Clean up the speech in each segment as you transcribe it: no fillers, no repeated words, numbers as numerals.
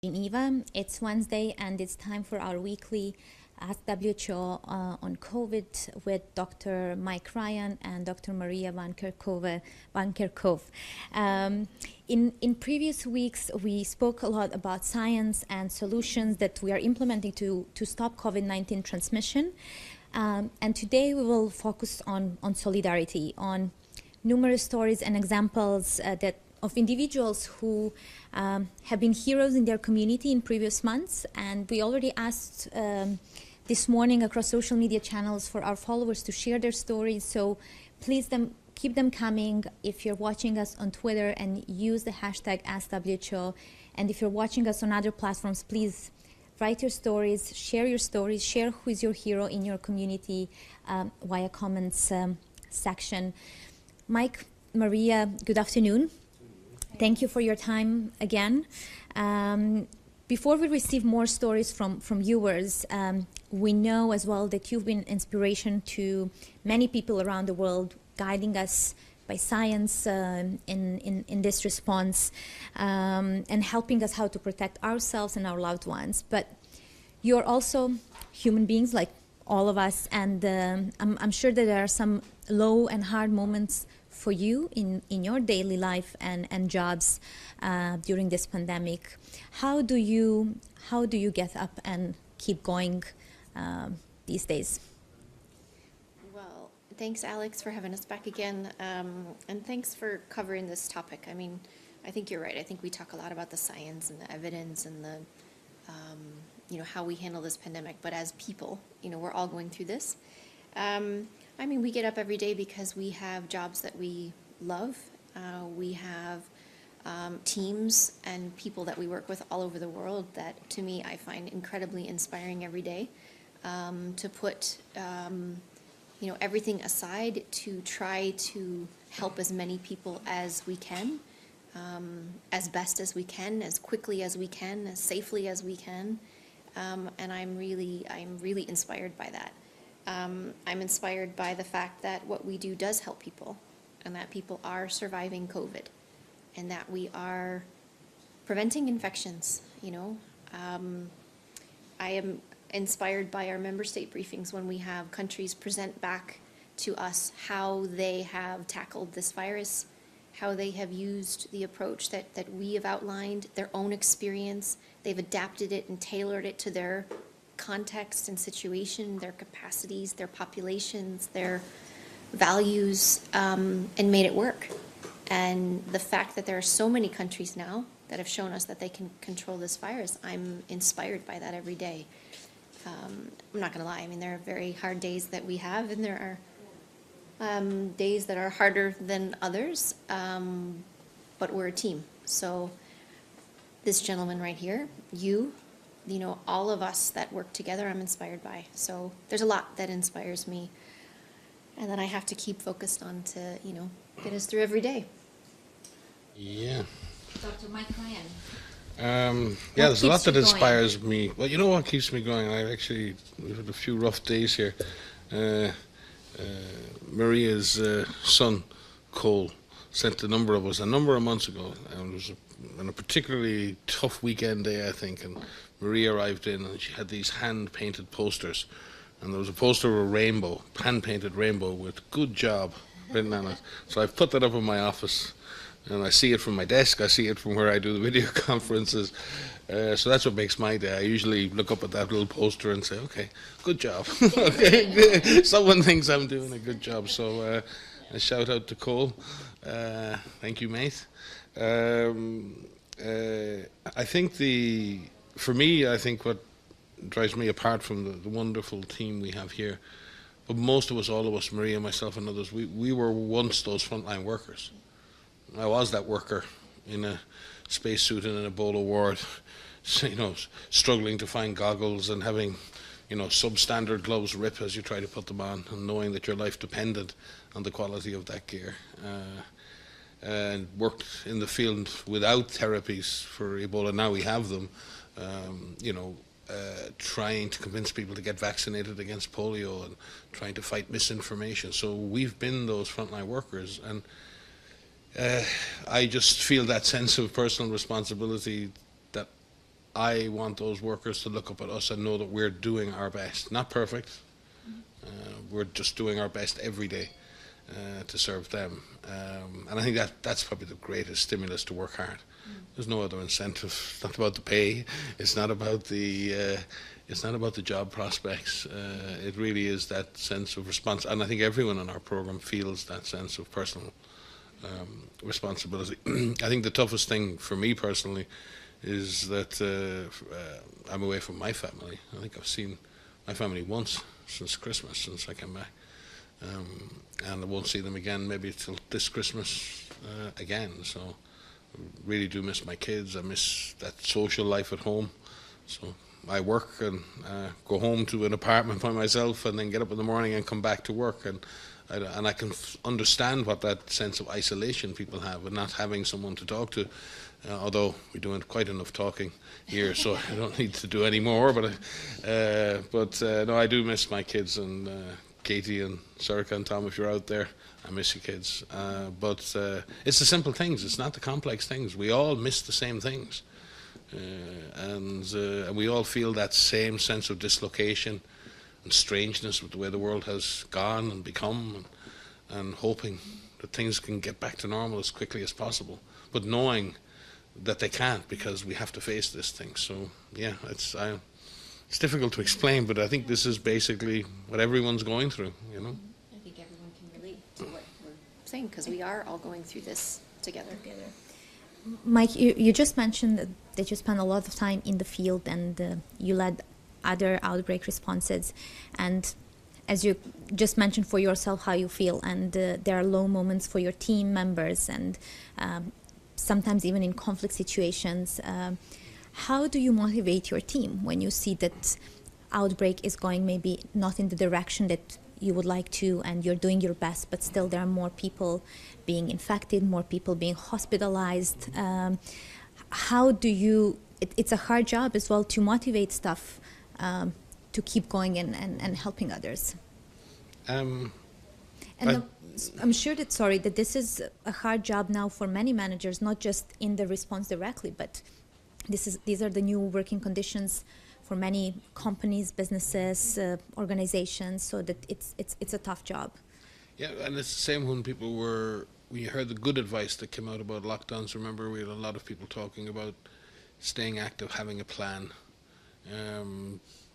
Geneva. It's Wednesday and it's time for our weekly Ask WHO on COVID with Dr. Mike Ryan and Dr. Maria Van Kerkhove. In previous weeks, we spoke a lot about science and solutions that we are implementing to stop COVID-19 transmission. And today we will focus on solidarity, on numerous stories and examples of individuals who have been heroes in their community in previous months. And we already asked this morning across social media channels for our followers to share their stories. So please keep them coming. If you're watching us on Twitter, and use the hashtag AskWHO. And if you're watching us on other platforms, please write your stories, share who is your hero in your community via comments section. Mike, Maria, good afternoon. Thank you for your time again. Before we receive more stories from viewers, we know as well that you've been inspiration to many people around the world, guiding us by science in this response, and helping us how to protect ourselves and our loved ones. But you're also human beings like all of us, and I'm sure that there are some low and hard moments for you in your daily life and jobs during this pandemic. How do you get up and keep going these days? Well, thanks, Alex, for having us back again, and thanks for covering this topic. I mean, I think you're right. I think we talk a lot about the science and the evidence and the how we handle this pandemic, but as people, we're all going through this. I mean, we get up every day because we have jobs that we love. We have teams and people that we work with all over the world that, to me, I find incredibly inspiring every day, to put, everything aside to try to help as many people as we can, as best as we can, as quickly as we can, as safely as we can. And I'm really inspired by that. I'm inspired by the fact that what we do does help people, and that people are surviving COVID, and that we are preventing infections. I am inspired by our member state briefings when we have countries present back to us how they have tackled this virus, how they have used the approach that we have outlined, their own experience. They've adapted it and tailored it to their context and situation, their capacities, their populations, their values, and made it work. And the fact that there are so many countries now that have shown us that they can control this virus, I'm inspired by that every day. I'm not going to lie. I mean, there are very hard days that we have, and there are days that are harder than others, but we're a team. So this gentleman right here, all of us that work together, I'm inspired by. So there's a lot that inspires me, and that I have to keep focused on to, get us through every day. Yeah. Dr. Mike Ryan. There's a lot that inspires me. Well, you know what keeps me going? We've had a few rough days here. Maria's son, Cole, sent a number of us a number of months ago, and it was on a particularly tough weekend day, I think, and Maria arrived in and she had these hand-painted posters, and there was a poster of a rainbow, hand-painted rainbow with "good job" written on it. So I've put that up in my office, and I see it from my desk, I see it from where I do the video conferences, so that's what makes my day. I usually look up at that little poster and say, okay, good job. Okay, someone thinks I'm doing a good job, so a shout out to Cole. Thank you, mate. I think for me, I think what drives me apart from the wonderful team we have here, but most of us, all of us, Maria, myself and others, we were once those frontline workers. I was that worker in a spacesuit and in a Ebola ward, struggling to find goggles and having, substandard gloves rip as you try to put them on, and knowing that your life depended on the quality of that gear. And worked in the field without therapies for Ebola. Now we have them, trying to convince people to get vaccinated against polio and trying to fight misinformation. So we've been those frontline workers, and I just feel that sense of personal responsibility that I want those workers to look up at us and know that we're doing our best. Not perfect. We're just doing our best every day to serve them. And I think that's probably the greatest stimulus to work hard. There's no other incentive. It's not about the pay. It's not about the job prospects. It really is that sense of response. And I think everyone in our program feels that sense of personal responsibility. I think the toughest thing for me personally is that I'm away from my family. I think I've seen my family once since Christmas, since I came back. And I won't see them again maybe till this Christmas again. So I really do miss my kids. I miss that social life at home. So I work and go home to an apartment by myself and then get up in the morning and come back to work. And I can understand what that sense of isolation people have and not having someone to talk to. Although we're doing quite enough talking here, so I don't need to do any more. But no, I do miss my kids, and Katie and Sorika and Tom, if you're out there, I miss you kids. But it's the simple things. It's not the complex things. We all miss the same things, and we all feel that same sense of dislocation and strangeness with the way the world has gone and become, and hoping that things can get back to normal as quickly as possible, but knowing that they can't, because we have to face this thing. So yeah, it's difficult to explain, but I think this is basically what everyone's going through, you know. I think everyone can relate to what we're saying, because we are all going through this together. Mike, you just mentioned that you spent a lot of time in the field, and you led other outbreak responses, and as you just mentioned for yourself how you feel, and there are low moments for your team members, and sometimes even in conflict situations. How do you motivate your team when you see that outbreak is going maybe not in the direction that you would like to, and you're doing your best, but still there are more people being infected, more people being hospitalized? How do you, it's a hard job as well to motivate staff to keep going and helping others. I'm sure that this is a hard job now for many managers, not just in the response directly, but these are the new working conditions for many companies, businesses, organizations. So that it's a tough job. Yeah, and it's the same when we heard the good advice that came out about lockdowns. Remember, we had a lot of people talking about staying active, having a plan,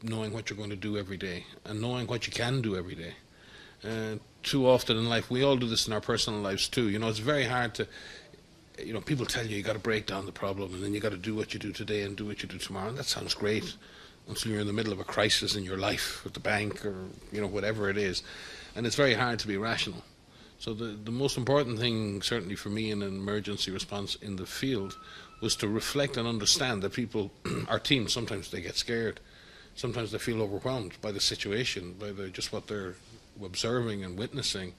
knowing what you're going to do every day, and knowing what you can do every day. Too often in life, we all do this in our personal lives too. You know, it's very hard to, you know, people tell you got to break down the problem, and then you got to do what you do today and do what you do tomorrow. And that sounds great until you're in the middle of a crisis in your life with the bank or, you know, whatever it is. And it's very hard to be rational. So the most important thing, certainly for me in an emergency response in the field, was to reflect and understand that people, our teams, sometimes they get scared. Sometimes they feel overwhelmed by the situation, by just what they're observing and witnessing,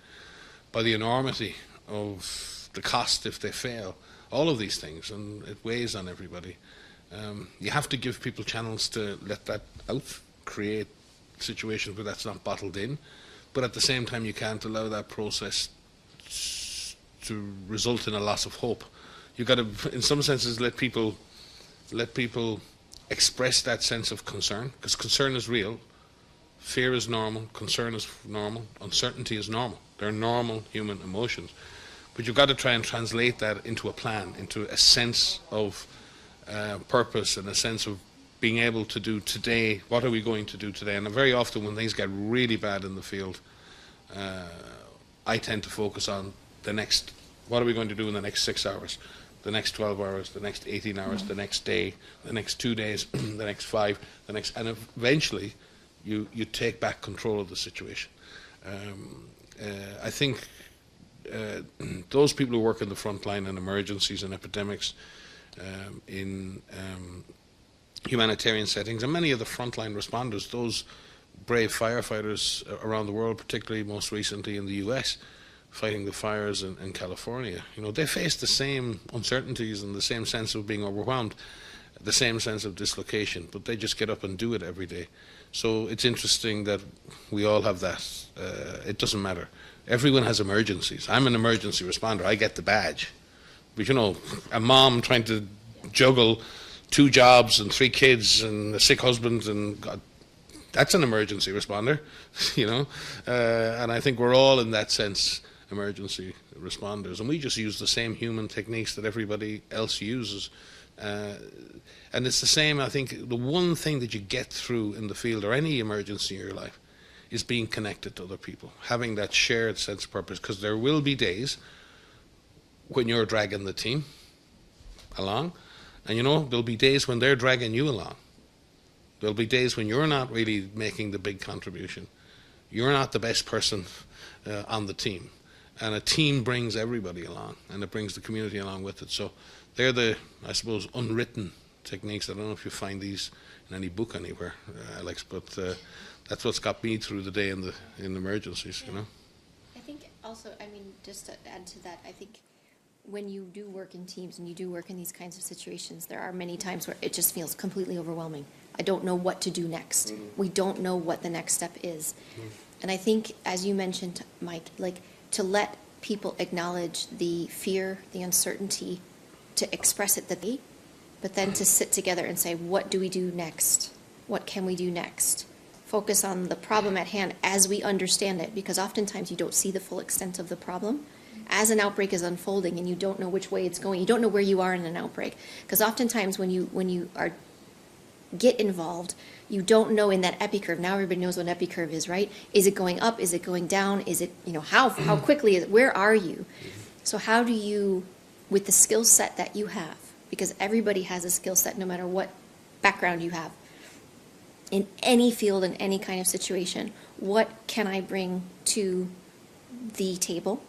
by the enormity of the cost if they fail, all of these things, and it weighs on everybody. You have to give people channels to let that out, create situations where that's not bottled in, but at the same time you can't allow that process to result in a loss of hope. You've got to, in some senses, let people express that sense of concern, because concern is real. Fear is normal, concern is normal, uncertainty is normal. They're normal human emotions. But you've got to try and translate that into a plan, into a sense of purpose and a sense of being able to do today, what are we going to do today? And very often when things get really bad in the field, I tend to focus on the next, what are we going to do in the next 6 hours, the next 12 hours, the next 18 hours, the next day, the next 2 days, the next 5, and eventually you take back control of the situation. I think those people who work in the front line in emergencies and epidemics, in humanitarian settings, and many of the frontline responders, those brave firefighters around the world, particularly most recently in the US, fighting the fires in California, you know, they face the same uncertainties and the same sense of being overwhelmed, the same sense of dislocation, but they just get up and do it every day. So it's interesting that we all have that. It doesn't matter. Everyone has emergencies. I'm an emergency responder. I get the badge. But, you know, a mom trying to juggle 2 jobs and 3 kids and a sick husband, and God, that's an emergency responder, you know. And I think we're all, in that sense, emergency responders, and we just use the same human techniques that everybody else uses. And it's the same, I think, the one thing that you get through in the field or any emergency in your life is being connected to other people, having that shared sense of purpose, because there will be days when you're dragging the team along, and you know, there'll be days when they're dragging you along. There'll be days when you're not really making the big contribution. You're not the best person on the team. And a team brings everybody along, and it brings the community along with it. So they're the, I suppose, unwritten techniques. I don't know if you find these in any book anywhere, Alex, but that's what's got me through the day in emergencies, you know. I think also, I mean, just to add to that, I think when you do work in teams and you do work in these kinds of situations, there are many times where it just feels completely overwhelming. I don't know what to do next. Mm-hmm. We don't know what the next step is. Mm-hmm. And I think, as you mentioned, Mike, like, to let people acknowledge the fear, the uncertainty, to express it, but then to sit together and say, what do we do next? What can we do next? Focus on the problem at hand as we understand it, because oftentimes you don't see the full extent of the problem. As an outbreak is unfolding and you don't know which way it's going, you don't know where you are in an outbreak. Because oftentimes when you get involved, you don't know in that epicurve. Now everybody knows what an epicurve is, right? Is it going up? Is it going down? Is it, you know, how quickly is it? Where are you? So how do you, with the skill set that you have, because everybody has a skill set no matter what background you have, in any field, in any kind of situation, what can I bring to the table?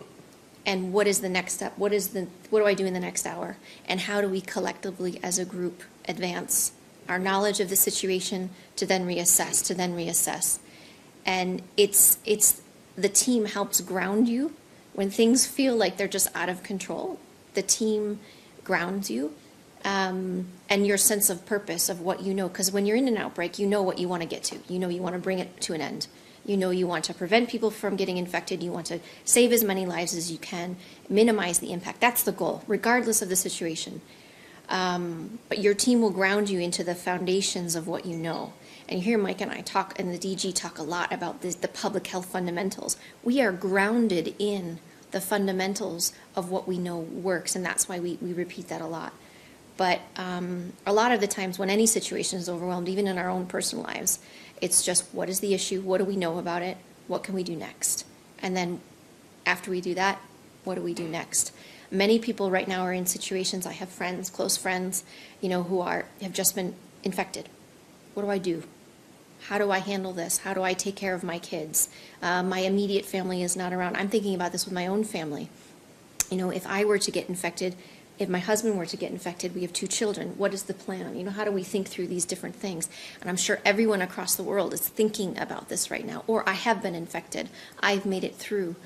And what is the next step? What do I do in the next hour? And how do we collectively as a group advance our knowledge of the situation to then reassess? And it's the team helps ground you when things feel like they're just out of control. The team grounds you, and your sense of purpose of what you know. Because when you're in an outbreak, you know what you want to get to. You know you want to bring it to an end. You know you want to prevent people from getting infected. You want to save as many lives as you can, minimize the impact. That's the goal, regardless of the situation. But your team will ground you into the foundations of what you know. And you hear Mike and I talk, and the DG talk a lot about the public health fundamentals. We are grounded in the fundamentals of what we know works, and that's why we repeat that a lot. But a lot of the times when any situation is overwhelmed, even in our own personal lives, it's just, what is the issue? What do we know about it? What can we do next? And then after we do that, what do we do next? Many people right now are in situations, I have friends, close friends, you know, who have just been infected. What do I do? How do I handle this? How do I take care of my kids? My immediate family is not around. I'm thinking about this with my own family. You know, if I were to get infected, if my husband were to get infected, we have 2 children. What is the plan? You know, how do we think through these different things? And I'm sure everyone across the world is thinking about this right now. Or I have been infected. I've made it through.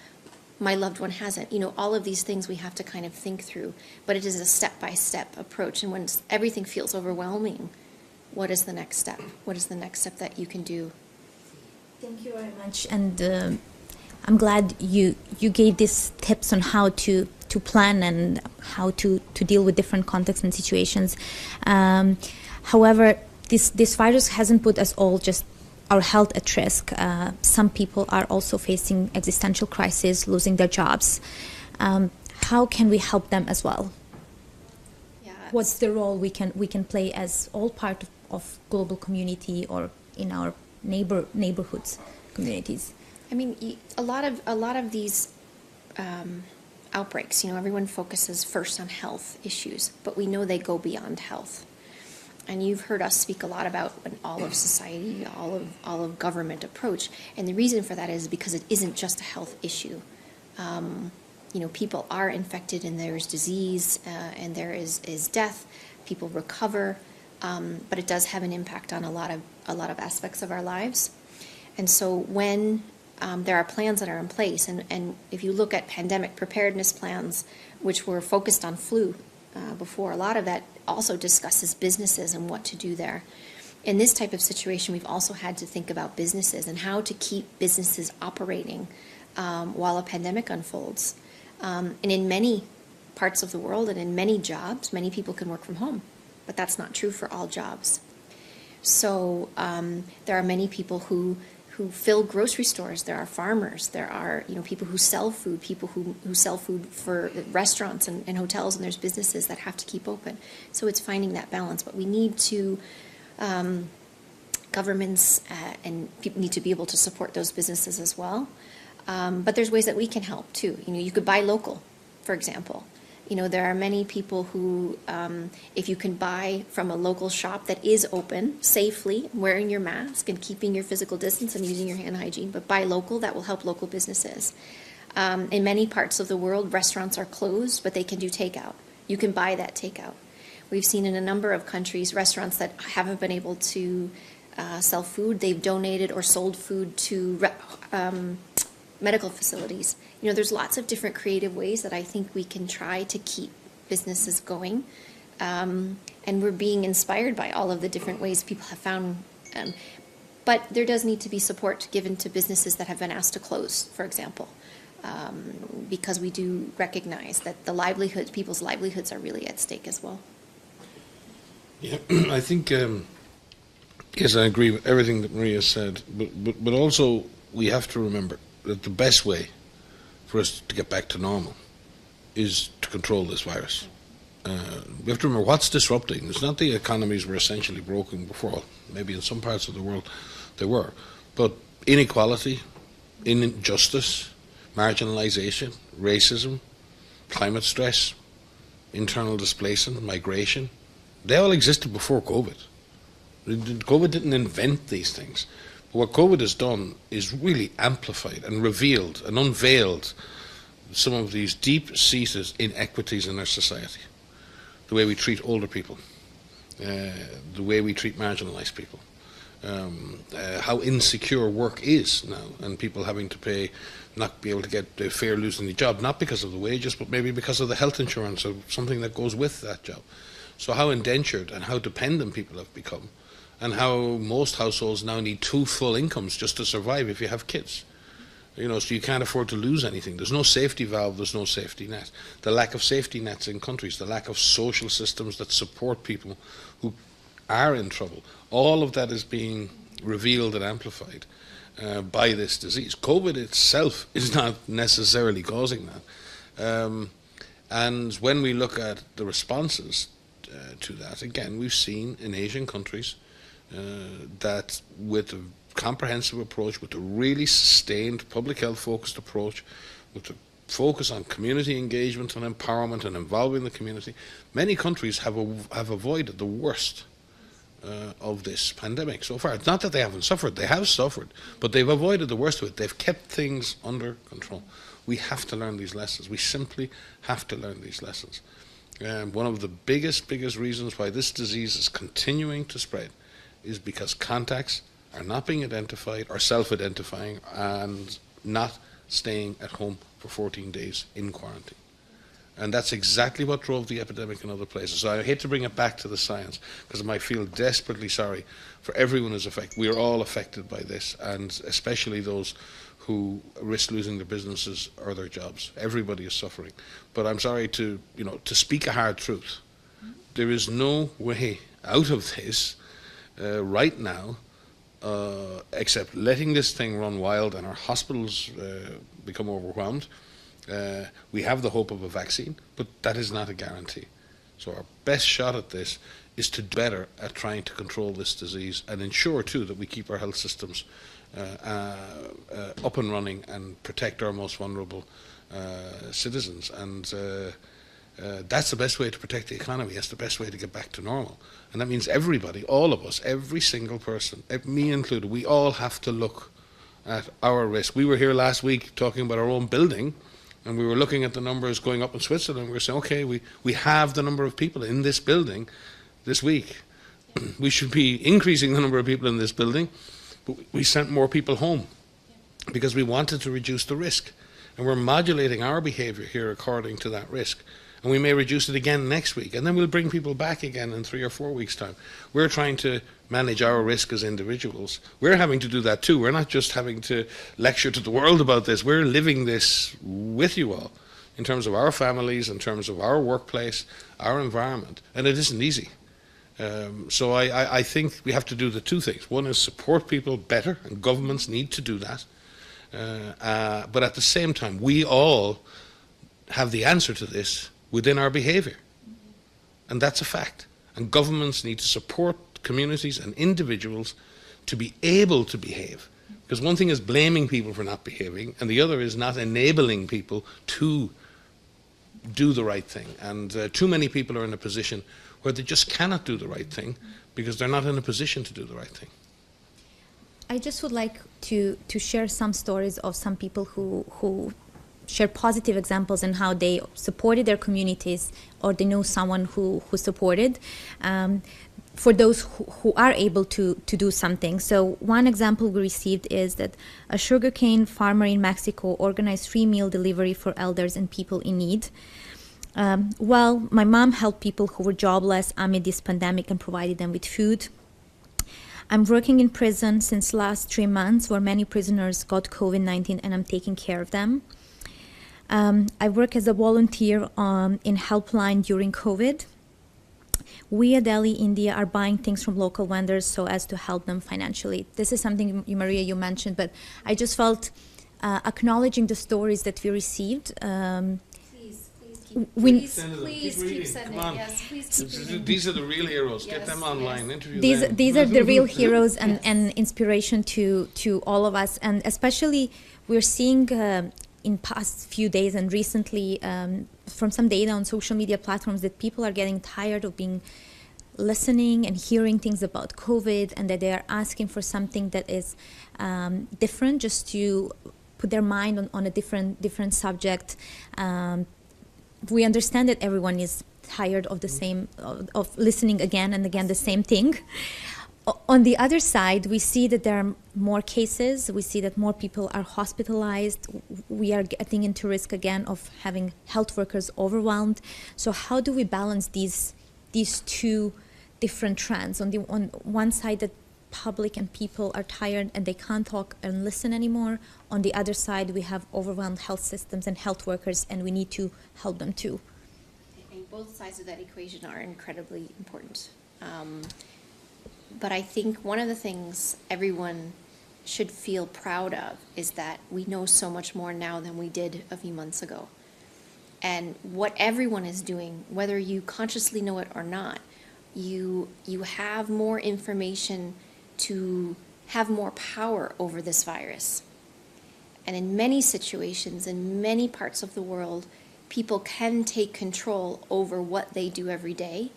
My loved one hasn't. You know, all of these things we have to kind of think through. But it is a step-by-step approach. And when everything feels overwhelming, what is the next step? What is the next step that you can do? Thank you very much. And I'm glad you gave these tips on how to plan and how to deal with different contexts and situations. However, this virus hasn't put us all just our health at risk. Some people are also facing existential crises, losing their jobs. How can we help them as well? Yeah. What's the role we can play as all part of global community or in our neighborhoods, communities? I mean, a lot of these outbreaks, you know, everyone focuses first on health issues, but we know they go beyond health. And you've heard us speak a lot about an all of society, all of government approach, and the reason for that is because it isn't just a health issue. You know, people are infected, and there is disease, and there is death. People recover, but it does have an impact on a lot of aspects of our lives. And so when there are plans that are in place, and if you look at pandemic preparedness plans, which were focused on flu before, a lot of that also discusses businesses and what to do there. In this type of situation, we've also had to think about businesses and how to keep businesses operating while a pandemic unfolds. And in many parts of the world and in many jobs, many people can work from home. but that's not true for all jobs. So there are many people who fill grocery stores. There are farmers. There are people who sell food. People who sell food for restaurants and hotels, and there's businesses that have to keep open. So it's finding that balance. But we need to governments and people need to be able to support those businesses as well. But there's ways that we can help too. You could buy local, for example. There are many people who, if you can buy from a local shop that is open safely, wearing your mask and keeping your physical distance and using your hand hygiene, but buy local, that will help local businesses. In many parts of the world, restaurants are closed, but they can do takeout. You can buy that takeout. We've seen in a number of countries restaurants that haven't been able to sell food. They've donated or sold food to medical facilities. There's lots of different creative ways that I think we can try to keep businesses going. And we're being inspired by all of the different ways people have found. But there does need to be support given to businesses that have been asked to close, for example, because we do recognize that people's livelihoods are really at stake as well. Yeah, I think, yes, I agree with everything that Maria said, but also we have to remember that the best way for us to get back to normal is to control this virus. We have to remember what's disrupting. It's not the economies were essentially broken before. Maybe in some parts of the world they were. But inequality, injustice, marginalization, racism, climate stress, internal displacement, migration, they all existed before COVID. COVID didn't invent these things. But what COVID has done is really amplified and revealed and unveiled some of these deep-seated inequities in our society. The way we treat older people, the way we treat marginalized people, how insecure work is now, and people having to not be able to get a fair losing the job, not because of the wages, but maybe because of the health insurance or something that goes with that job. So how indentured and how dependent people have become, and how most households now need 2 full incomes just to survive if you have kids. So you can't afford to lose anything. There's no safety valve, there's no safety net. The lack of safety nets in countries, the lack of social systems that support people who are in trouble, all of that is being revealed and amplified by this disease. COVID itself is not necessarily causing that. And when we look at the responses to that, again, we've seen in Asian countries that with a comprehensive approach, with a really sustained public health focused approach, with a focus on community engagement and empowerment and involving the community, many countries have avoided the worst of this pandemic so far. It's not that they haven't suffered, they have suffered, but they've avoided the worst of it. They've kept things under control. We have to learn these lessons. We simply have to learn these lessons. One of the biggest reasons why this disease is continuing to spread is because contacts are not being identified or self-identifying and not staying at home for 14 days in quarantine. And that's exactly what drove the epidemic in other places. So I hate to bring it back to the science, because I might feel desperately sorry for everyone who's affected. We are all affected by this, and especially those who risk losing their businesses or their jobs. Everybody is suffering. But I'm sorry to speak a hard truth. There is no way out of this right now, except letting this thing run wild and our hospitals become overwhelmed. We have the hope of a vaccine, but that is not a guarantee. So our best shot at this is to do better at trying to control this disease and ensure too that we keep our health systems up and running and protect our most vulnerable citizens. And that's the best way to protect the economy. That's the best way to get back to normal. And that means everybody, all of us, every single person, me included, we all have to look at our risk. We were here last week talking about our own building, and we were looking at the numbers going up in Switzerland. We were saying, okay, we have the number of people in this building this week. We should be increasing the number of people in this building, but we sent more people home because we wanted to reduce the risk. And we're modulating our behavior here according to that risk. And we may reduce it again next week, and then we'll bring people back again in 3 or 4 weeks' time. We're trying to manage our risk as individuals. We're having to do that too. We're not just having to lecture to the world about this. We're living this with you all in terms of our families, in terms of our workplace, our environment. And it isn't easy. So I think we have to do the two things. One is support people better, and governments need to do that. But at the same time, we all have the answer to this within our behaviour. And that's a fact. And governments need to support communities and individuals to be able to behave. Because one thing is blaming people for not behaving, and the other is not enabling people to do the right thing. And too many people are in a position where they just cannot do the right thing because they're not in a position to do the right thing. I just would like to share some stories of some people who share positive examples in how they supported their communities, or they know someone who supported, for those who are able to do something. So one example we received is that a sugarcane farmer in Mexico organized free meal delivery for elders and people in need. Well, my mom helped people who were jobless amid this pandemic and provided them with food. I'm working in prison since last 3 months, where many prisoners got COVID-19, and I'm taking care of them. I work as a volunteer in helpline during COVID. We at Delhi, India, are buying things from local vendors so as to help them financially. This is something, Maria, you mentioned, but I just felt acknowledging the stories that we received. Please keep sending. Yes, please keep reading. These are the real heroes. Yes, Get them online. yes. Interview them. These are the real heroes Yes. and inspiration to all of us. And especially we're seeing in past few days and recently from some data on social media platforms that people are getting tired of listening and hearing things about COVID, and that they are asking for something that is different, just to put their mind on a different subject. We understand that everyone is tired of the same, of listening again and again the same thing. On the other side, we see that there are more cases. We see that more people are hospitalized. We are getting into risk again of having health workers overwhelmed. So how do we balance these two different trends? On one side, that public and people are tired and they can't talk and listen anymore. On the other side, we have overwhelmed health systems and health workers, and we need to help them too. And both sides of that equation are incredibly important. But I think one of the things everyone should feel proud of is that we know so much more now than we did a few months ago. And what everyone is doing, whether you consciously know it or not, you have more information to have more power over this virus. And in many situations, in many parts of the world, people can take control over what they do every day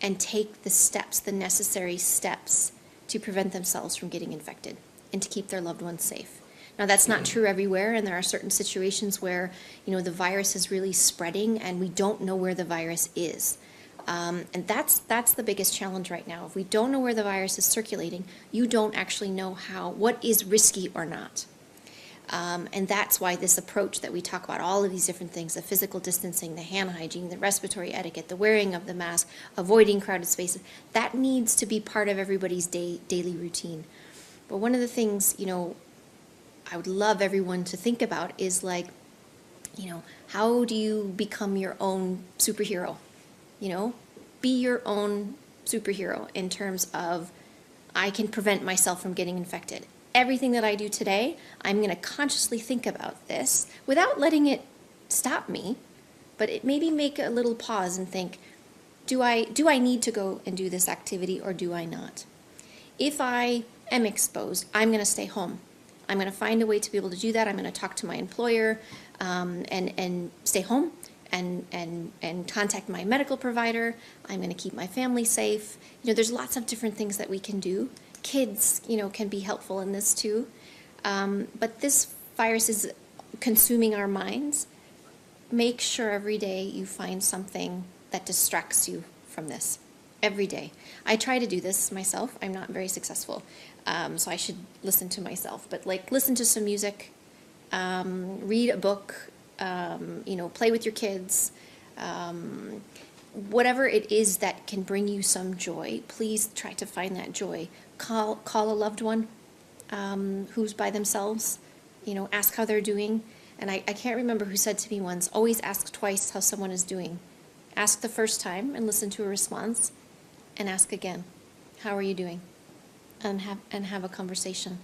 and take the steps, the necessary steps, to prevent themselves from getting infected and to keep their loved ones safe. Now, that's not true everywhere, and there are certain situations where, the virus is really spreading and we don't know where the virus is. And that's the biggest challenge right now. If we don't know where the virus is circulating, you don't actually know what is risky or not. And that's why this approach that we talk about, all of these different things, the physical distancing, the hand hygiene, the respiratory etiquette, the wearing of the mask, avoiding crowded spaces, that needs to be part of everybody's daily routine. But one of the things, I would love everyone to think about is how do you become your own superhero? Be your own superhero in terms of, I can prevent myself from getting infected. Everything that I do today, I'm going to consciously think about this without letting it stop me, but it maybe make a little pause and think, do I need to go and do this activity or do I not? If I am exposed, I'm going to stay home. I'm going to find a way to be able to do that. I'm going to talk to my employer and stay home and contact my medical provider. I'm going to keep my family safe. There's lots of different things that we can do. Kids, can be helpful in this too. But this virus is consuming our minds. Make sure every day you find something that distracts you from this. Every day. I try to do this myself. I'm not very successful. So I should listen to myself. But listen to some music, read a book, play with your kids. Whatever it is that can bring you some joy, please try to find that joy. Call a loved one who's by themselves, ask how they're doing. And I can't remember who said to me once, always ask twice how someone is doing. Ask the first time and listen to a response, and ask again, how are you doing? And have a conversation.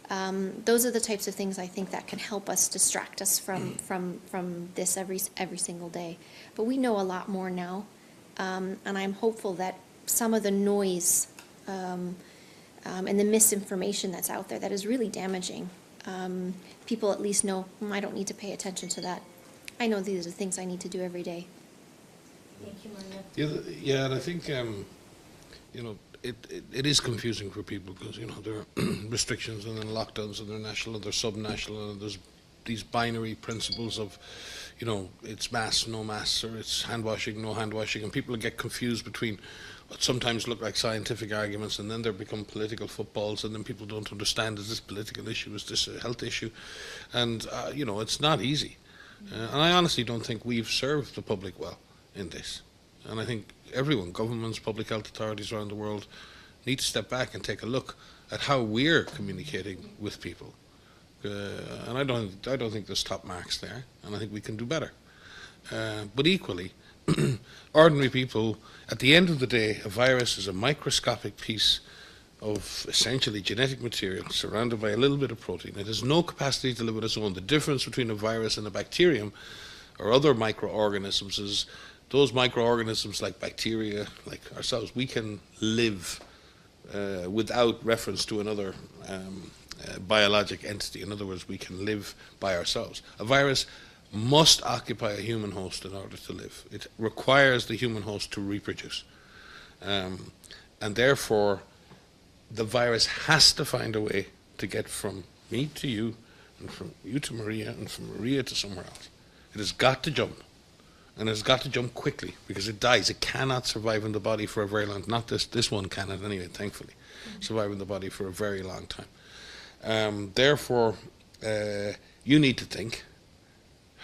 Those are the types of things I think that can help us distract us from this every single day. But we know a lot more now, and I'm hopeful that some of the noise and the misinformation that's out there that is really damaging, people at least know, I don't need to pay attention to that. I know these are the things I need to do every day. Thank you, Maria. Yeah, and I think it is confusing for people because there are restrictions and then lockdowns and they're national and they're sub-national and there's these binary principles of it's mask, no masks, or it's hand washing, no hand washing, and people get confused between what sometimes look like scientific arguments and then they become political footballs, and then people don't understand, is this a political issue, is this a health issue? And it's not easy, and I honestly don't think we've served the public well in this. And I think everyone, governments, public health authorities around the world, need to step back and take a look at how we're communicating with people. And I don't think there's top marks there, and I think we can do better. But equally, ordinary people, at the end of the day, a virus is a microscopic piece of essentially genetic material surrounded by a little bit of protein. It has no capacity to live on its own. The difference between a virus and a bacterium or other microorganisms is those microorganisms like bacteria, like ourselves, we can live without reference to another biologic entity. In other words, we can live by ourselves. A virus must occupy a human host in order to live. It requires the human host to reproduce. And therefore, the virus has to find a way to get from me to you, and from you to Maria, and from Maria to somewhere else. It has got to jump. And it's got to jump quickly because it dies. It cannot survive in the body for a very long time. Not this one cannot anyway, thankfully, survive in the body for a very long time. Therefore, you need to think,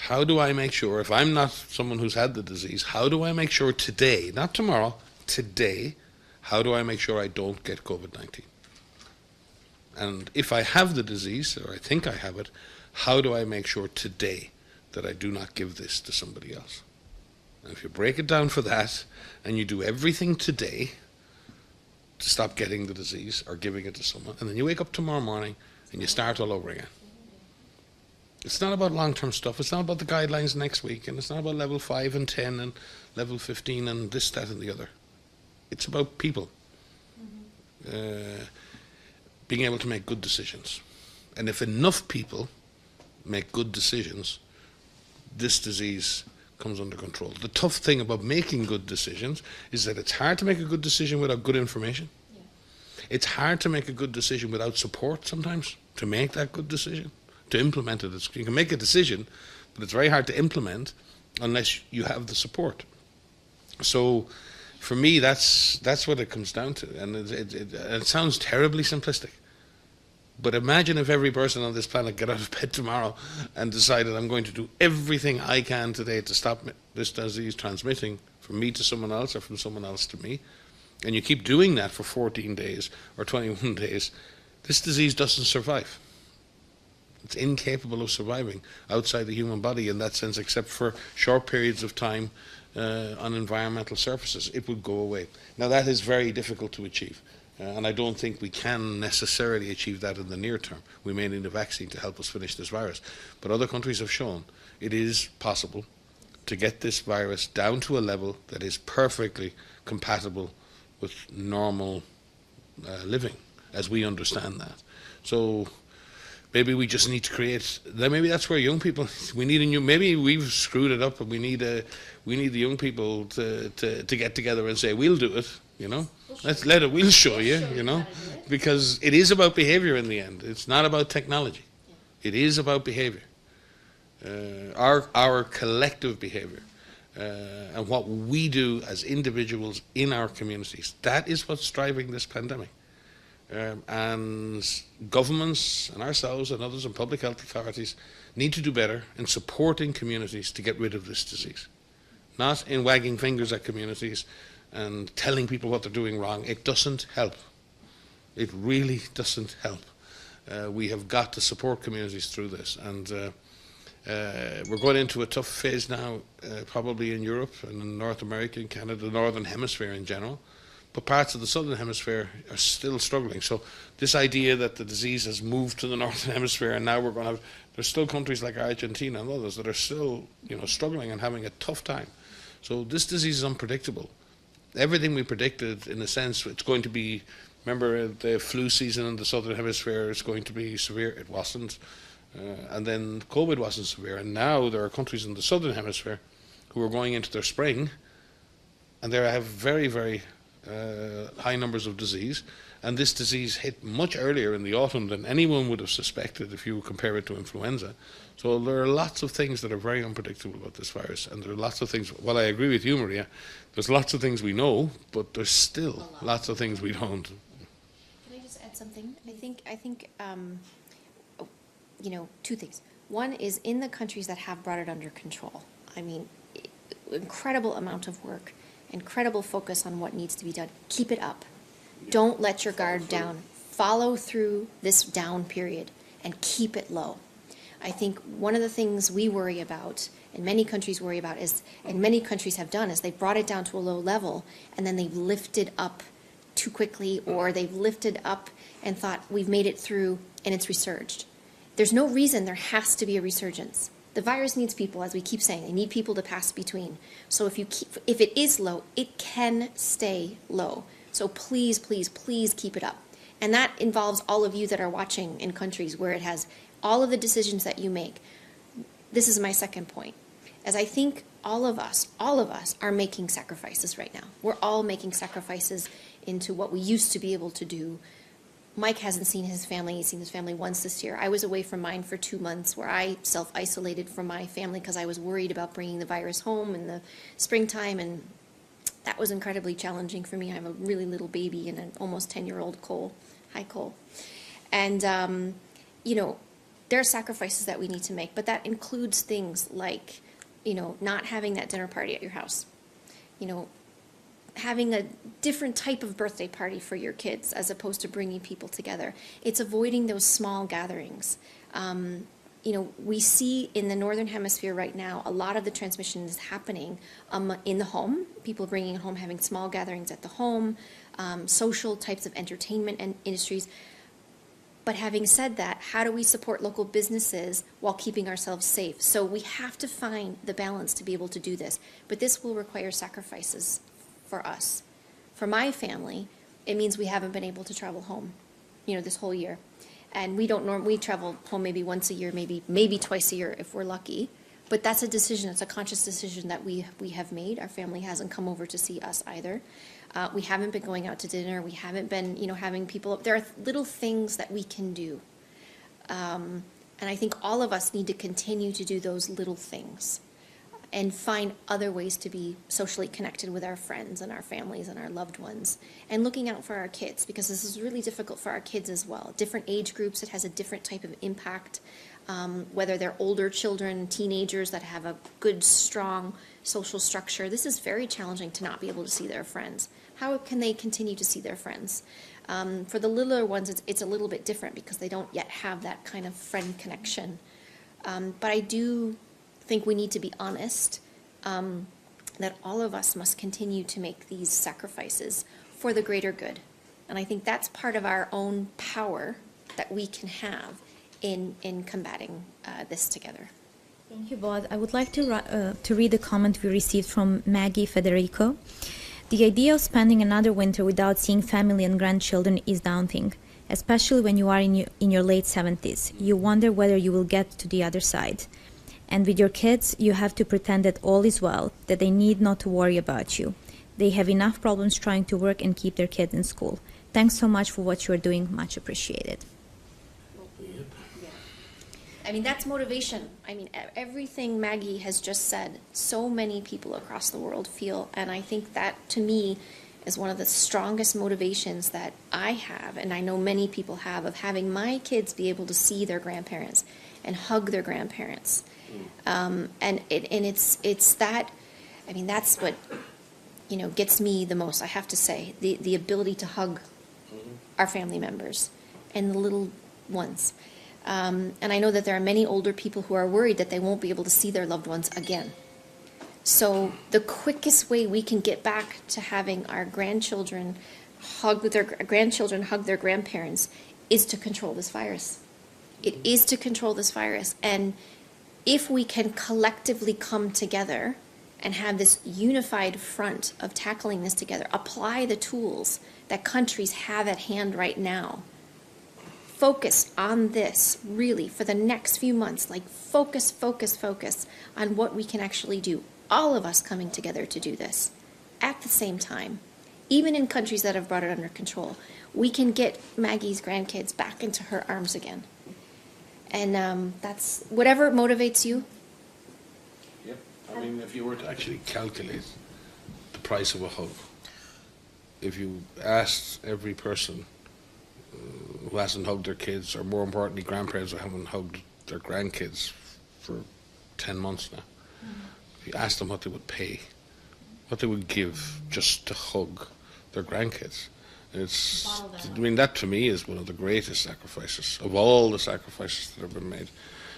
how do I make sure, if I'm not someone who's had the disease, how do I make sure today, not tomorrow, today, how do I make sure I don't get COVID-19? And if I have the disease, or I think I have it, how do I make sure today that I do not give this to somebody else? And if you break it down for that, and you do everything today to stop getting the disease or giving it to someone, and then you wake up tomorrow morning and you start all over again. It's not about long-term stuff. It's not about the guidelines next week, and it's not about level 5 and 10 and level 15 and this, that, and the other. It's about people being able to make good decisions. And if enough people make good decisions, this disease comes under control. The tough thing about making good decisions is that it's hard to make a good decision without good information. Yeah. It's hard to make a good decision without support sometimes, to make that good decision, to implement it. You can make a decision, but it's very hard to implement unless you have the support. So for me, that's what it comes down to. And it sounds terribly simplistic. But imagine if every person on this planet got out of bed tomorrow and decided, I'm going to do everything I can today to stop this disease transmitting from me to someone else or from someone else to me. And you keep doing that for 14 days or 21 days, this disease doesn't survive. It's incapable of surviving outside the human body in that sense, except for short periods of time on environmental surfaces. It would go away. Now that is very difficult to achieve. And I don't think we can necessarily achieve that in the near term. We may need a vaccine to help us finish this virus. But other countries have shown it is possible to get this virus down to a level that is perfectly compatible with normal living, as we understand that. So maybe we just need to create, maybe that's where young people, we need a new, maybe we've screwed it up and we need the young people to get together and say, we'll do it, Let's let it, we'll show you, because it is about behavior in the end. It's not about technology. Yeah. It is about behavior. Our collective behavior and what we do as individuals in our communities. That is what's driving this pandemic. And governments and ourselves and others and public health authorities need to do better in supporting communities to get rid of this disease. Not in wagging fingers at communities and telling people what they're doing wrong. It doesn't help. It really doesn't help. We have got to support communities through this. And we're going into a tough phase now, probably in Europe and in North America and Canada, the Northern Hemisphere in general, but parts of the southern hemisphere are still struggling. So this idea that the disease has moved to the northern hemisphere and now we're going to have, there's still countries like Argentina and others that are still, struggling and having a tough time. So this disease is unpredictable. Everything we predicted, in a sense, it's going to be, remember the flu season in the southern hemisphere is going to be severe. It wasn't. And then COVID wasn't severe. And now there are countries in the southern hemisphere who are going into their spring and they have very, very high numbers of disease. And this disease hit much earlier in the autumn than anyone would have suspected if you compare it to influenza. So there are lots of things that are very unpredictable about this virus. And there are lots of things, well, I agree with you, Maria, there's lots of things we know, but there's still lots of things we don't. Can I just add something? I think two things. One is in the countries that have brought it under control. I mean, incredible amount of work, incredible focus on what needs to be done. Keep it up. Don't let your guard down. Follow through this down period and keep it low. I think one of the things we worry about, and many countries worry about, is, and many countries have done, is they've brought it down to a low level and then they've lifted up too quickly, or they've lifted up and thought we've made it through and it's resurged. There's no reason there has to be a resurgence. The virus needs people, as we keep saying. They need people to pass between. So if it is low, it can stay low. So please, please, please keep it up. And that involves all of you that are watching in countries where it has all of the decisions that you make. This is my second point. As I think all of us are making sacrifices right now. We're all making sacrifices into what we used to be able to do. Mike hasn't seen his family. He's seen his family once this year. I was away from mine for 2 months where I self-isolated from my family because I was worried about bringing the virus home in the springtime, and that was incredibly challenging for me. I have a really little baby and an almost 10-year-old Cole. Hi, Cole. And, there are sacrifices that we need to make, but that includes things like, not having that dinner party at your house, having a different type of birthday party for your kids as opposed to bringing people together. It's avoiding those small gatherings. We see in the Northern Hemisphere right now, a lot of the transmission is happening in the home, people bringing it home, having small gatherings at the home, social types of entertainment and industries. But having said that, how do we support local businesses while keeping ourselves safe? So we have to find the balance to be able to do this. But this will require sacrifices for us. For my family, it means we haven't been able to travel home, this whole year. And we travel home maybe once a year, maybe twice a year if we're lucky. But that's a decision, it's a conscious decision that we have made. Our family hasn't come over to see us either. We haven't been going out to dinner. We haven't been, having people. There are little things that we can do. And I think all of us need to continue to do those little things and find other ways to be socially connected with our friends and our families and our loved ones, and looking out for our kids, because this is really difficult for our kids as well. Different age groups, it has a different type of impact, whether they're older children, teenagers that have a good, strong social structure. This is very challenging to not be able to see their friends. How can they continue to see their friends? For the littler ones, it's a little bit different because they don't yet have that kind of friend connection. But I do think we need to be honest that all of us must continue to make these sacrifices for the greater good. And I think that's part of our own power that we can have in combating this together. Thank you, Bob. I would like to read a comment we received from Maggie Federico. The idea of spending another winter without seeing family and grandchildren is daunting, especially when you are in your late 70s. You wonder whether you will get to the other side. And with your kids, you have to pretend that all is well, that they need not to worry about you. They have enough problems trying to work and keep their kids in school. Thanks so much for what you're doing. Much appreciated. I mean, that's motivation. I mean, everything Maggie has just said, so many people across the world feel, and I think that, to me, is one of the strongest motivations that I have, and I know many people have, of having my kids be able to see their grandparents and hug their grandparents. And it's that, I mean, that's what, gets me the most, I have to say, the ability to hug our family members and the little ones. And I know that there are many older people who are worried that they won't be able to see their loved ones again. So the quickest way we can get back to having our grandchildren hug their grandparents is to control this virus. It is to control this virus. And if we can collectively come together and have this unified front of tackling this together, apply the tools that countries have at hand right now, focus on this really for the next few months, like focus on what we can actually do. All of us coming together to do this at the same time, even in countries that have brought it under control, we can get Maggie's grandkids back into her arms again. And that's whatever motivates you. Yep. I mean, if you were to actually calculate the price of a hug, if you asked every person who hasn't hugged their kids, or more importantly, grandparents who haven't hugged their grandkids for 10 months now, if you asked them what they would pay, what they would give just to hug their grandkids, I mean, that to me is one of the greatest sacrifices of all the sacrifices that have been made.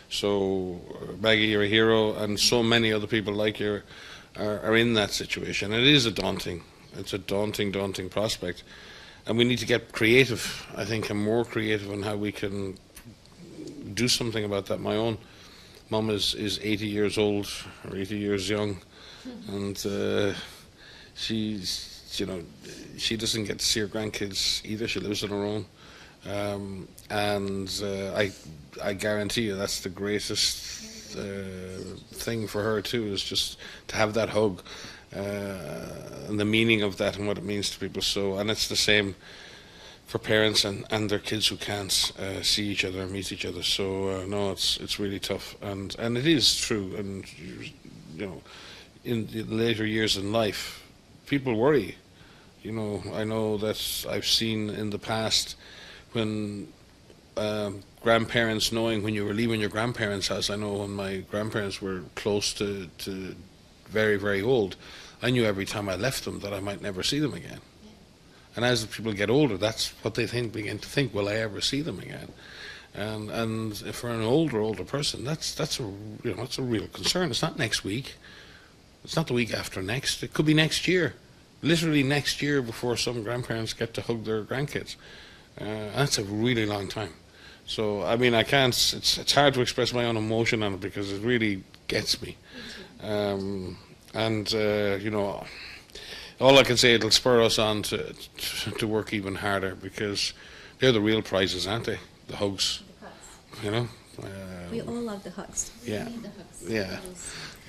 So, Maggie, you're a hero, and so many other people like you are in that situation. It is it's a daunting prospect. And we need to get creative, I think, and more creative on how we can do something about that. My own mum is 80 years old, or 80 years young, and she's, you know, she doesn't get to see her grandkids either. She lives on her own. I guarantee you that's the greatest thing for her too, is just to have that hug. And the meaning of that and what it means to people. So, and it's the same for parents and their kids who can't see each other and meet each other. So no, it's really tough, and it is true. And you know, in the later years in life, people worry. You know, I know that I've seen in the past when grandparents, knowing when you were leaving your grandparents' house. I know when my grandparents were close to very, very old, I knew every time I left them that I might never see them again. Yeah. And as people get older, that's what they begin to think, will I ever see them again? And for an older person, that's a real concern. It's not next week. It's not the week after next. It could be next year. Literally next year before some grandparents get to hug their grandkids. That's a really long time. So, I mean, I can't, it's hard to express my own emotion on it because it really gets me. You know, all I can say, it'll spur us on to work even harder, because they're the real prizes, aren't they? The hugs. You know. We all love the hugs. Yeah. We need the hugs. Yeah.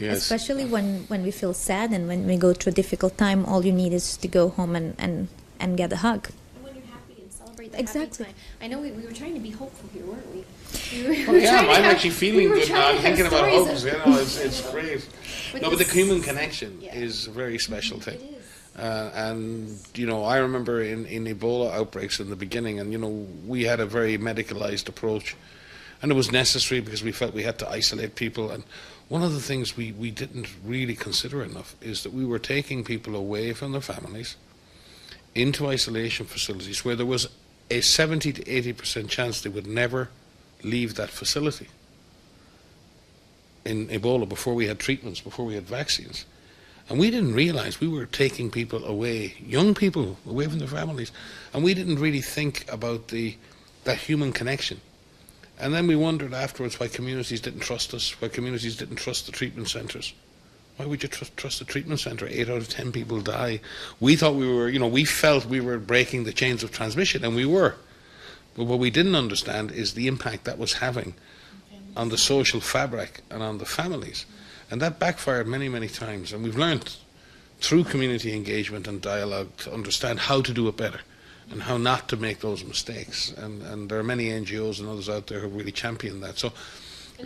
Yes. Especially when we feel sad and when we go through a difficult time, all you need is to go home and get a hug. And when you're happy and celebrate the Exactly. happy time. I know we were trying to be hopeful here, weren't we? I'm actually feeling good now. I'm thinking about hugs. You know, it's great. But the human connection is a very special thing. It is. And, you know, I remember in Ebola outbreaks in the beginning, and, you know, we had a very medicalized approach. And it was necessary because we felt we had to isolate people. And one of the things we didn't really consider enough is that we were taking people away from their families into isolation facilities where there was a 70 to 80% chance they would never leave that facility. In Ebola, before we had treatments, before we had vaccines. And we didn't realize we were taking people away, young people away from their families, and we didn't really think about that human connection. And then we wondered afterwards why communities didn't trust us, why communities didn't trust the treatment centres. Why would you trust the treatment centre? 8 out of 10 people die. We thought we felt we were breaking the chains of transmission, and we were. But what we didn't understand is the impact that was having on the social fabric and on the families. And that backfired many, many times. And we've learned through community engagement and dialogue to understand how to do it better and how not to make those mistakes. And there are many NGOs and others out there who really champion that. So,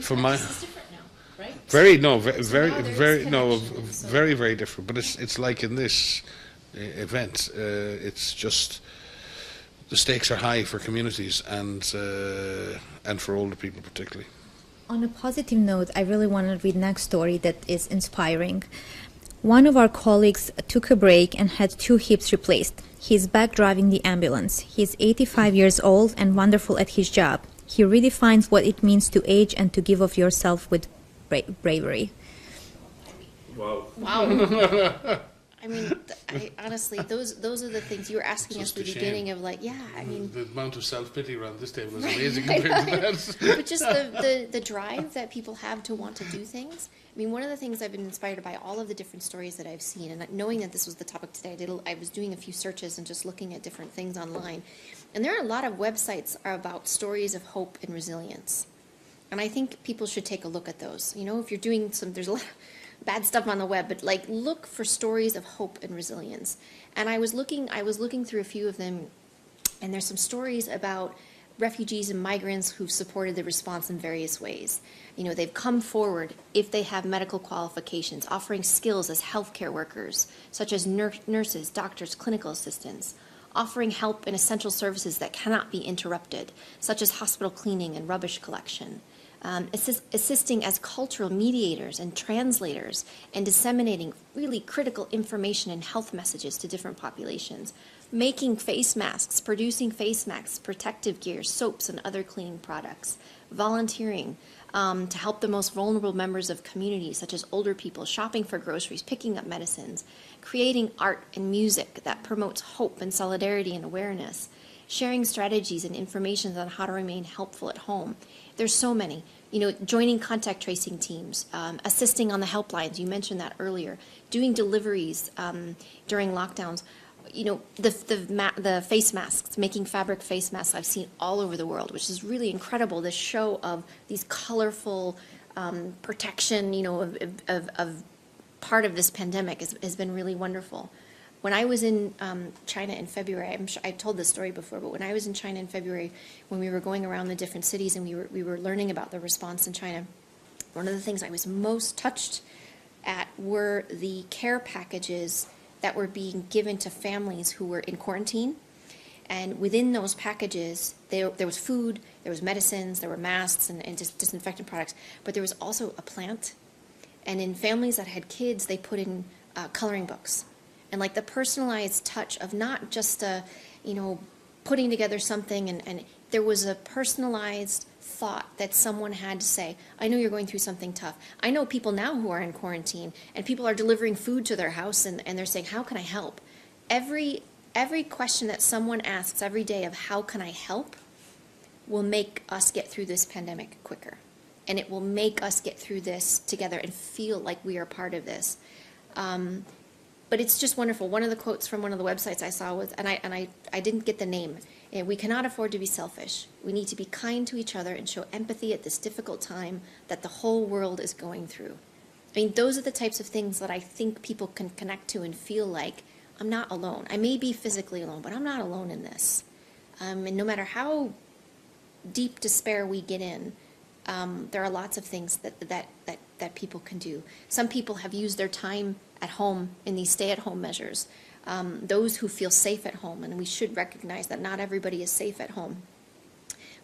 for my... It's different now, right? Very, very different. But it's like in this event, it's just... The stakes are high for communities and for older people particularly. On a positive note, I really want to read next story that is inspiring. One of our colleagues took a break and had 2 hips replaced. He's back driving the ambulance. He's 85 years old and wonderful at his job. He redefines what it means to age and to give of yourself with bravery. Wow. Wow. I mean, honestly, those are the things you were asking us at the beginning of, like, yeah, I mean... The amount of self-pity around this table is amazing compared to that. But just the drive that people have to want to do things. I mean, one of the things I've been inspired by all of the different stories that I've seen, and knowing that this was the topic today, I was doing a few searches and just looking at different things online. And there are a lot of websites about stories of hope and resilience. And I think people should take a look at those. You know, if you're doing there's a lot of bad stuff on the web, but like look for stories of hope and resilience. And I was looking through a few of them, and there's some stories about refugees and migrants who've supported the response in various ways. You know, they've come forward if they have medical qualifications, offering skills as healthcare workers, such as nurses, doctors, clinical assistants, offering help in essential services that cannot be interrupted, such as hospital cleaning and rubbish collection, assisting as cultural mediators and translators, and disseminating really critical information and health messages to different populations, making face masks, producing face masks, protective gear, soaps, and other cleaning products, volunteering to help the most vulnerable members of communities, such as older people, shopping for groceries, picking up medicines, creating art and music that promotes hope and solidarity and awareness, sharing strategies and information on how to remain helpful at home. There's so many. You know, joining contact tracing teams, assisting on the helplines, you mentioned that earlier, doing deliveries during lockdowns. You know, the face masks, making fabric face masks I've seen all over the world, which is really incredible. This show of these colorful protection, you know, of part of this pandemic has been really wonderful. When I was in China in February, I'm sure I've told this story before, but when I was in China in February, when we were going around the different cities and we were learning about the response in China, one of the things I was most touched at were the care packages that were being given to families who were in quarantine. And within those packages, there was food, there was medicines, there were masks and disinfectant products, but there was also a plant. And in families that had kids, they put in coloring books. And like the personalized touch of not just you know, putting together something, and there was a personalized thought that someone had to say, I know you're going through something tough. I know people now who are in quarantine, and people are delivering food to their house, and they're saying, how can I help? Every question that someone asks every day of how can I help will make us get through this pandemic quicker. And it will make us get through this together and feel like we are part of this. But it's just wonderful. One of the quotes from one of the websites I saw was, and I didn't get the name, we cannot afford to be selfish. We need to be kind to each other and show empathy at this difficult time that the whole world is going through. I mean, those are the types of things that I think people can connect to and feel like, I'm not alone. I may be physically alone, but I'm not alone in this. And no matter how deep despair we get in, there are lots of things that people can do. Some people have used their time at home in these stay-at-home measures. Those who feel safe at home, and we should recognize that not everybody is safe at home.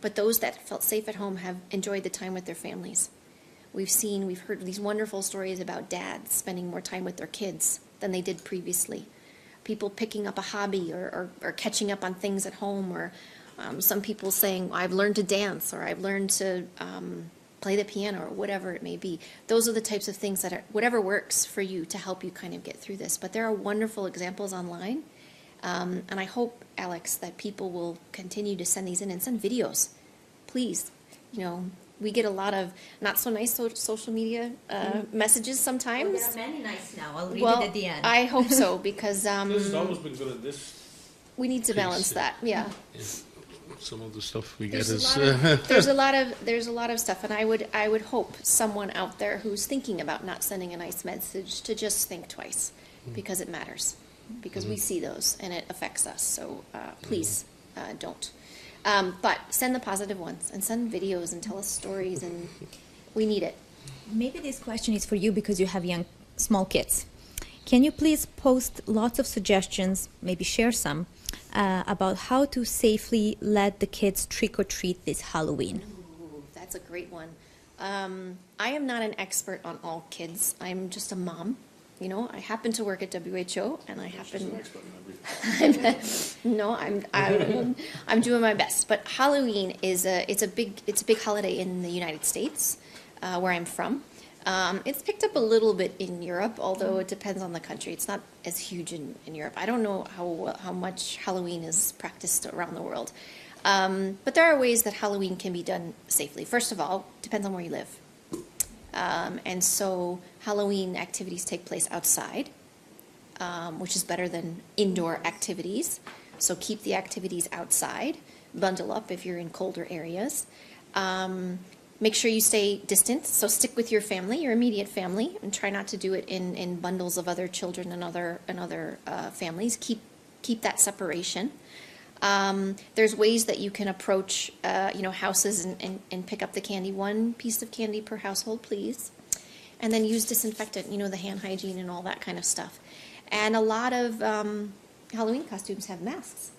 But those that felt safe at home have enjoyed the time with their families. We've heard these wonderful stories about dads spending more time with their kids than they did previously. People picking up a hobby or catching up on things at home, or some people saying, I've learned to dance, or I've learned to play the piano, or whatever it may be. Those are the types of things that are, whatever works for you to help you kind of get through this. But there are wonderful examples online. And I hope, Alex, that people will continue to send these in and send videos. Please, you know, we get a lot of not so nice social media messages sometimes. Well, there are many nice now. I'll read it at the end. I hope so, because This has always been good at this. we need to balance that. Yeah. Some of the stuff we get There's is a lot of stuff, and I would hope someone out there who's thinking about not sending a nice message to just think twice, because it matters, because we see those and it affects us. So please don't. But send the positive ones and send videos and tell us stories, and we need it. Maybe this question is for you because you have small kids. Can you please post lots of suggestions, maybe share some, about how to safely let the kids trick-or-treat this Halloween? Ooh, that's a great one. I am not an expert on all kids. I'm just a mom. You know, I happen to work at WHO, and I happen. No, I'm doing my best. But Halloween is a big holiday in the United States, where I'm from. It's picked up a little bit in Europe, although it depends on the country. It's not as huge in Europe. I don't know how much Halloween is practiced around the world. But there are ways that Halloween can be done safely. First of all, depends on where you live. And so Halloween activities take place outside, which is better than indoor activities. So keep the activities outside. Bundle up if you're in colder areas. Make sure you stay distant, so stick with your family, your immediate family, and try not to do it in bundles of other children and other families. Keep that separation. There's ways that you can approach, houses and pick up the candy. One piece of candy per household, please. And then use disinfectant, the hand hygiene and all that kind of stuff. And a lot of Halloween costumes have masks.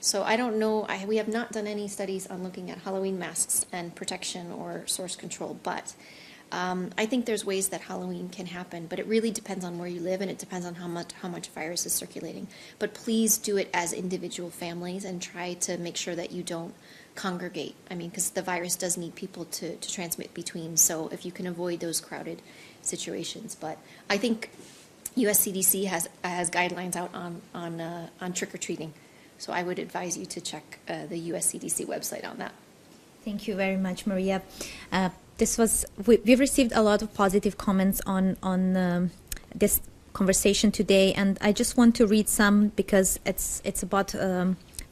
So I don't know, we have not done any studies on looking at Halloween masks and protection or source control, but I think there's ways that Halloween can happen, but it really depends on where you live and it depends on how much virus is circulating. But please do it as individual families and try to make sure that you don't congregate. I mean, because the virus does need people to transmit between, so if you can avoid those crowded situations. But I think US CDC has guidelines out on trick-or-treating. So I would advise you to check the US CDC website on that. Thank you very much, Maria. We've received a lot of positive comments on this conversation today, and I just want to read some because it's about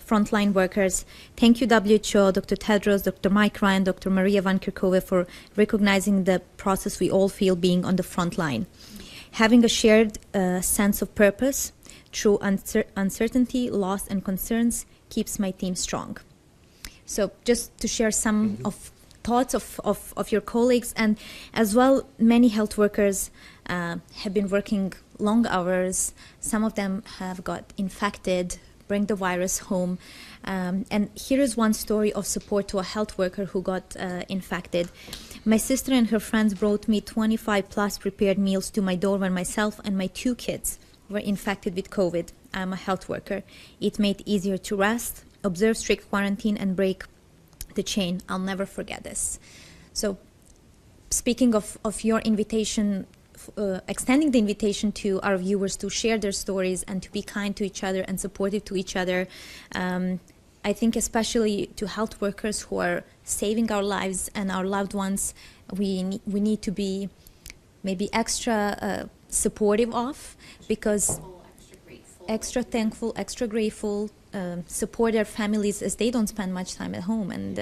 frontline workers. Thank you, WHO, Dr. Tedros, Dr. Mike Ryan, Dr. Maria Van Kerkhove, for recognizing the process we all feel being on the front line. Having a shared sense of purpose through uncertainty, loss, and concerns keeps my team strong. So just to share some of thoughts of your colleagues, and as well, many health workers have been working long hours. Some of them have got infected, bring the virus home. And here is one story of support to a health worker who got infected. My sister and her friends brought me 25 plus prepared meals to my door when myself and my 2 kids were infected with COVID. I'm a health worker. It made it easier to rest, observe strict quarantine, and break the chain. I'll never forget this. So speaking of your invitation, extending the invitation to our viewers to share their stories and to be kind to each other and supportive to each other, I think especially to health workers who are saving our lives and our loved ones, we need to be maybe extra supportive of, because extra thankful, extra grateful, support their families as they don't spend much time at home. And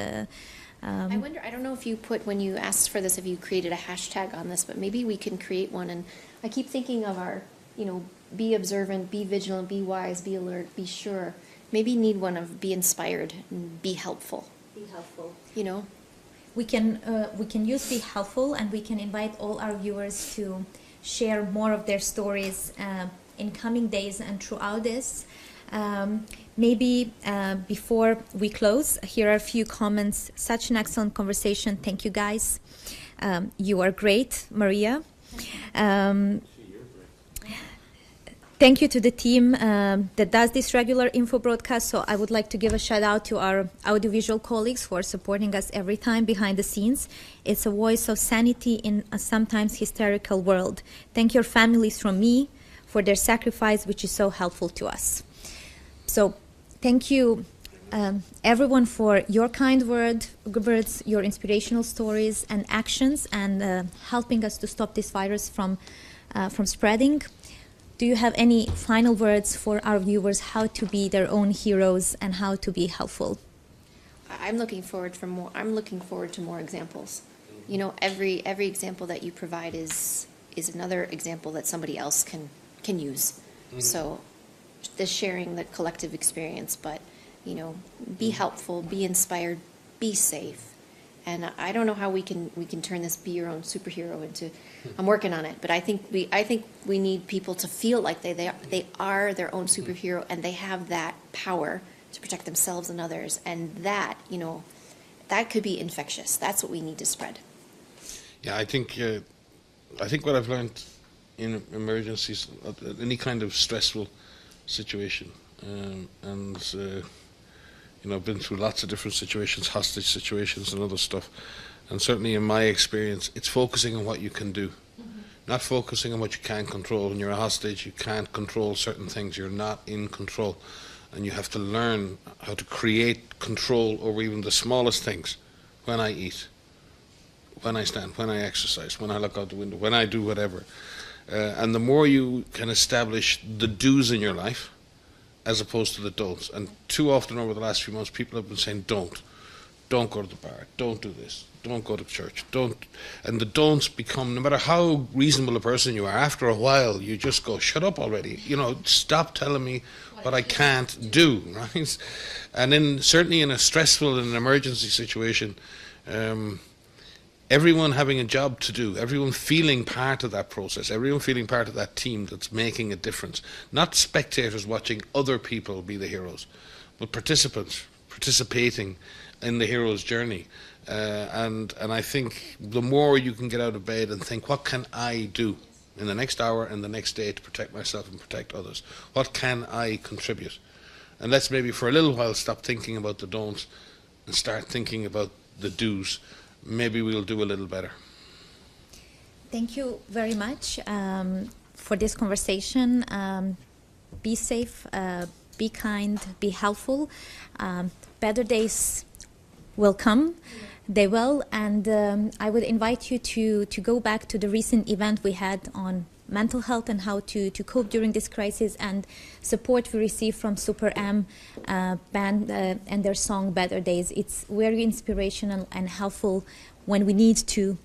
I wonder, I don't know if you put, when you asked for this, if you created a hashtag on this, but maybe we can create one. And I keep thinking of our, be observant, be vigilant, be wise, be alert, be sure. Maybe need one of be inspired and be helpful. Be helpful. We can use be helpful, and we can invite all our viewers to share more of their stories in coming days and throughout this. Maybe before we close, here are a few comments. Such an excellent conversation. Thank you, guys. You are great, Maria. Thank you to the team that does this regular info broadcast. So I would like to give a shout out to our audiovisual colleagues who are supporting us every time behind the scenes. It's a voice of sanity in a sometimes hysterical world. Thank your families from me for their sacrifice, which is so helpful to us. So thank you, everyone, for your kind words, your inspirational stories and actions, and helping us to stop this virus from spreading. Do you have any final words for our viewers, how to be their own heroes and how to be helpful? I'm looking forward to more examples. Every example that you provide is another example that somebody else can use. Mm-hmm. So the sharing, the collective experience, but be helpful, be inspired, be safe. And I don't know how we can turn this be your own superhero into. I'm working on it, but I think we need people to feel like they are their own superhero, and they have that power to protect themselves and others, and that that could be infectious. That's what we need to spread. Yeah, I think what I've learned in emergencies, any kind of stressful situation, and I've been through lots of different situations, hostage situations and other stuff. And certainly in my experience, it's focusing on what you can do, not focusing on what you can't control. When you're a hostage, you can't control certain things. You're not in control. And you have to learn how to create control over even the smallest things. When I eat, when I stand, when I exercise, when I look out the window, when I do whatever. And the more you can establish the do's in your life, as opposed to the don'ts. And too often over the last few months, people have been saying, don't go to the bar, don't do this, don't go to church, don't. And the don'ts become, no matter how reasonable a person you are, after a while, you just go, shut up already. You know, stop telling me what I can't do, right? And then certainly in a stressful and an emergency situation, everyone having a job to do, everyone feeling part of that process, everyone feeling part of that team that's making a difference. Not spectators watching other people be the heroes, but participants participating in the hero's journey. And I think the more you can get out of bed and think, what can I do in the next hour and the next day to protect myself and protect others? What can I contribute? And let's maybe for a little while stop thinking about the don'ts and start thinking about the do's. Maybe we'll do a little better. Thank you very much for this conversation. Be safe, be kind, be helpful. Better days will come. They will, and I would invite you to go back to the recent event we had on mental health and how to cope during this crisis, and support we received from Super M band and their song Better Days. It's very inspirational and helpful when we need to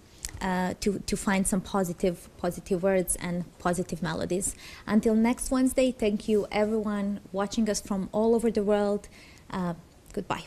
find some positive words and positive melodies. Until next Wednesday, thank you everyone watching us from all over the world. Goodbye.